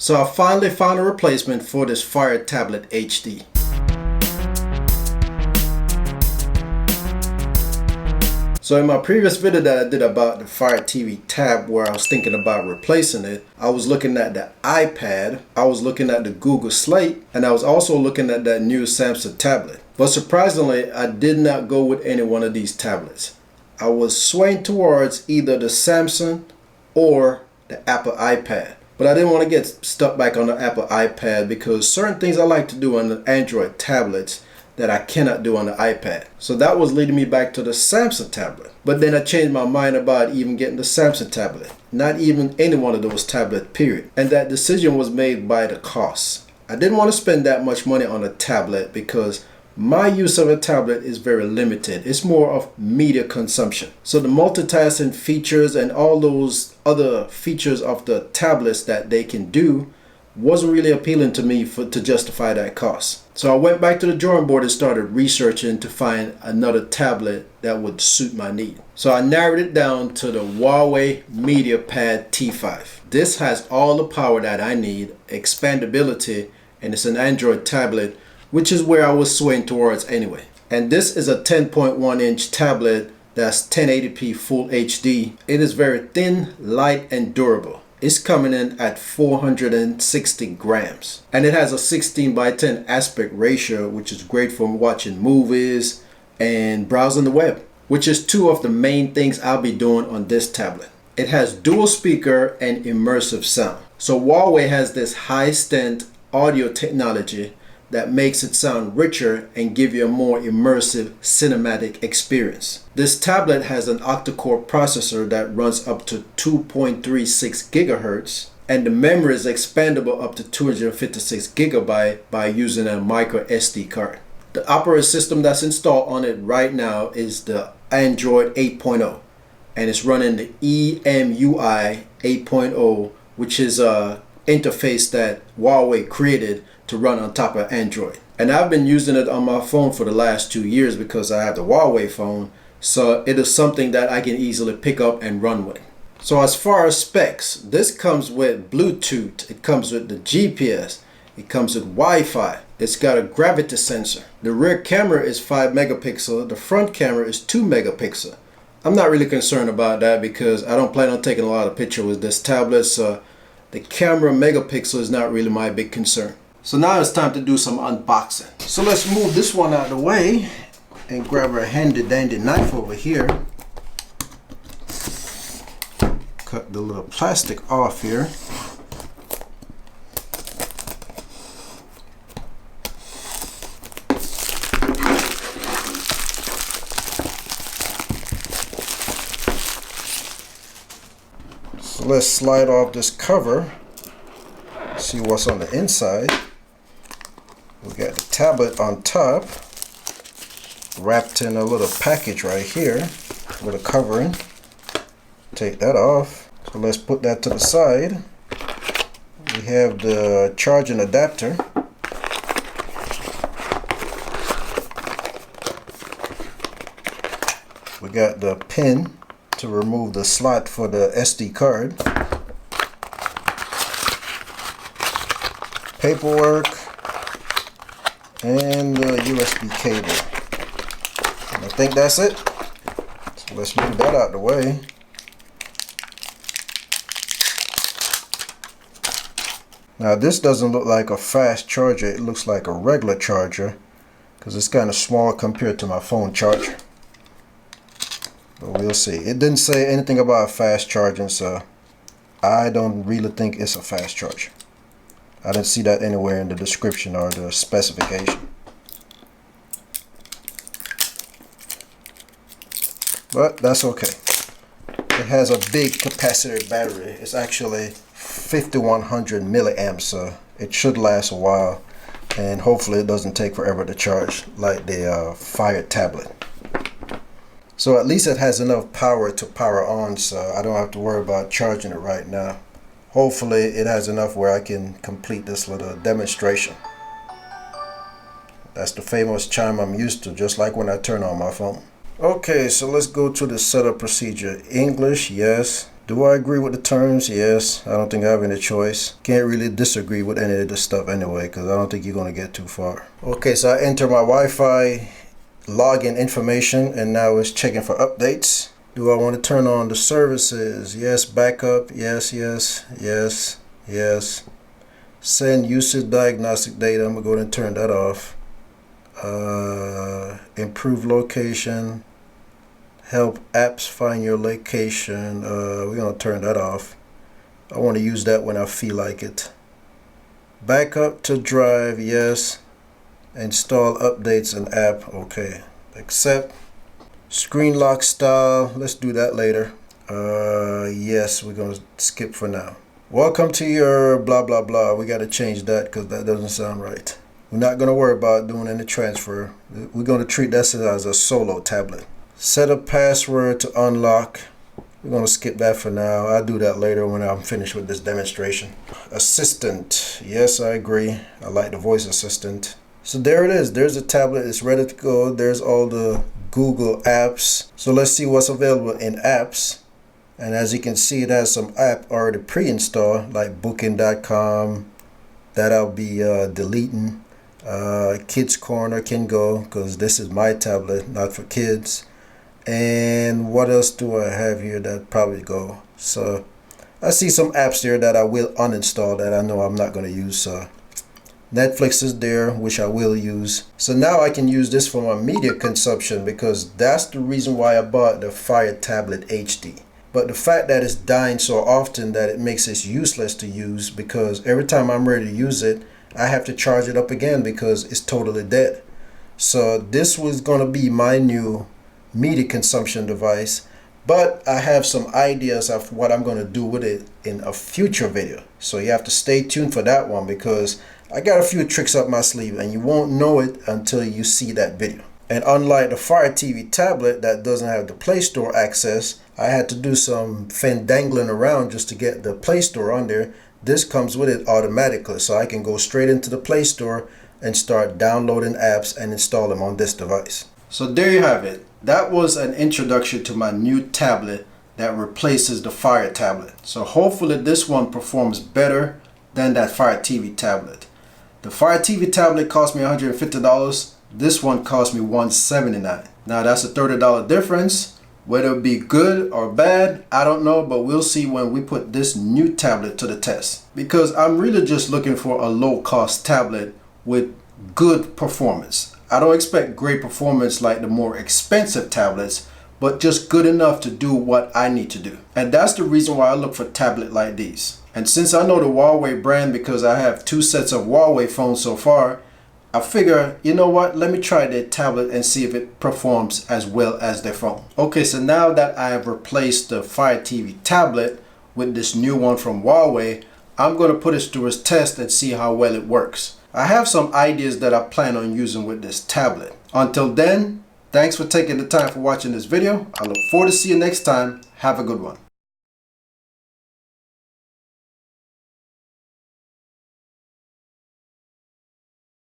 So I finally found a replacement for this Fire Tablet HD. So in my previous video that I did about the Fire TV Tab, where I was thinking about replacing it, I was looking at the iPad, I was looking at the Google Slate, and I was also looking at that new Samsung tablet. But surprisingly, I did not go with any one of these tablets. I was swaying towards either the Samsung or the Apple iPad. But I didn't want to get stuck back on the Apple iPad because certain things I like to do on the Android tablets that I cannot do on the iPad. So that was leading me back to the Samsung tablet. But then I changed my mind about even getting the Samsung tablet. Not even any one of those tablets, period. And that decision was made by the cost. I didn't want to spend that much money on a tablet because my use of a tablet is very limited. It's more of media consumption. So the multitasking features and all those other features of the tablets that they can do wasn't really appealing to me to justify that cost. So I went back to the drawing board and started researching to find another tablet that would suit my need. So I narrowed it down to the Huawei MediaPad T5. This has all the power that I need, expandability, and it's an Android tablet, which is where I was swaying towards anyway. And this is a 10.1 inch tablet that's 1080p Full HD. It is very thin, light, and durable. It's coming in at 460 grams. And it has a 16:10 aspect ratio, which is great for watching movies and browsing the web, which is two of the main things I'll be doing on this tablet. It has dual speaker and immersive sound. So Huawei has this high-end audio technology that makes it sound richer and give you a more immersive cinematic experience. This tablet has an octa-core processor that runs up to 2.36 gigahertz, and the memory is expandable up to 256 gigabyte by using a micro SD card. The operating system that's installed on it right now is the Android 8.0, and it's running the EMUI 8.0, which is a interface that Huawei created to run on top of Android. And I've been using it on my phone for the last 2 years because I have the Huawei phone, so it is something that I can easily pick up and run with. So as far as specs, this comes with Bluetooth, it comes with the GPS, it comes with Wi-Fi, it's got a gravity sensor. The rear camera is 5 megapixel, the front camera is 2 megapixel. I'm not really concerned about that because I don't plan on taking a lot of pictures with this tablet, so the camera megapixel is not really my big concern. So now it's time to do some unboxing. So let's move this one out of the way and grab our handy dandy knife over here. Cut the little plastic off here. So let's slide off this cover, see what's on the inside. We got the tablet on top, wrapped in a little package right here with a covering. Take that off. So let's put that to the side. We have the charging adapter. We got the pin to remove the slot for the SD card. Paperwork and the USB cable. And I think that's it. So let's move that out of the way. Now this doesn't look like a fast charger, it looks like a regular charger because it's kind of small compared to my phone charger. But we'll see. It didn't say anything about fast charging, so I don't really think it's a fast charger. I didn't see that anywhere in the description or the specification. But that's okay. It has a big capacitor battery. It's actually 5100 milliamps, so it should last a while, and hopefully it doesn't take forever to charge like the Fire tablet. So at least it has enough power to power on, so I don't have to worry about charging it right now. Hopefully it has enough where I can complete this little demonstration. That's the famous chime I'm used to, just like when I turn on my phone. Okay, so let's go to the setup procedure. English, yes. Do I agree with the terms? Yes. I don't think I have any choice. Can't really disagree with any of this stuff anyway, because I don't think you're going to get too far. Okay, so I enter my Wi-Fi login information, and now it's checking for updates. Do I want to turn on the services? Yes. Backup. Yes, yes, yes, yes. Send usage diagnostic data. I'm going to go ahead and turn that off. Improve location. Help apps find your location. We're going to turn that off. I want to use that when I feel like it. Backup to drive. Yes. Install updates and app. Okay. Accept. Screen lock style. Let's do that later. Yes, we're going to skip for now. Welcome to your blah blah blah. We got to change that because that doesn't sound right. We're not going to worry about doing any transfer. We're going to treat that as a solo tablet. Set a password to unlock. We're going to skip that for now. I'll do that later when I'm finished with this demonstration. Assistant. Yes, I agree. I like the voice assistant. So there it is. There's a tablet. It's ready to go. There's all the Google apps. So let's see what's available in apps. And as you can see, it has some app already pre-installed, like booking.com. That I'll be deleting. Kids Corner can go because this is my tablet, not for kids. And what else do I have here that probably go? So I see some apps there that I will uninstall that I know I'm not going to use. So Netflix is there, which I will use. So now I can use this for my media consumption because that's the reason why I bought the Fire Tablet HD. But the fact that it's dying so often that it makes it useless to use, because every time I'm ready to use it, I have to charge it up again because it's totally dead. So this was going to be my new media consumption device, but I have some ideas of what I'm going to do with it in a future video. So you have to stay tuned for that one because I got a few tricks up my sleeve and you won't know it until you see that video. And unlike the Fire TV tablet that doesn't have the Play Store access, I had to do some fandangling around just to get the Play Store on there. This comes with it automatically, so I can go straight into the Play Store and start downloading apps and install them on this device. So there you have it. That was an introduction to my new tablet that replaces the Fire tablet. So hopefully this one performs better than that Fire TV tablet. The Fire TV tablet cost me $150. This one cost me $179. Now that's a $30 difference. Whether it be good or bad, I don't know, but we'll see when we put this new tablet to the test. Because I'm really just looking for a low-cost tablet with good performance. I don't expect great performance like the more expensive tablets, but just good enough to do what I need to do. And that's the reason why I look for tablets like these. And since I know the Huawei brand because I have 2 sets of Huawei phones so far, I figure, you know what, let me try their tablet and see if it performs as well as their phone. Okay, so now that I have replaced the Fire TV tablet with this new one from Huawei, I'm going to put it through its test and see how well it works. I have some ideas that I plan on using with this tablet. Until then, thanks for taking the time for watching this video. I look forward to see you next time. Have a good one.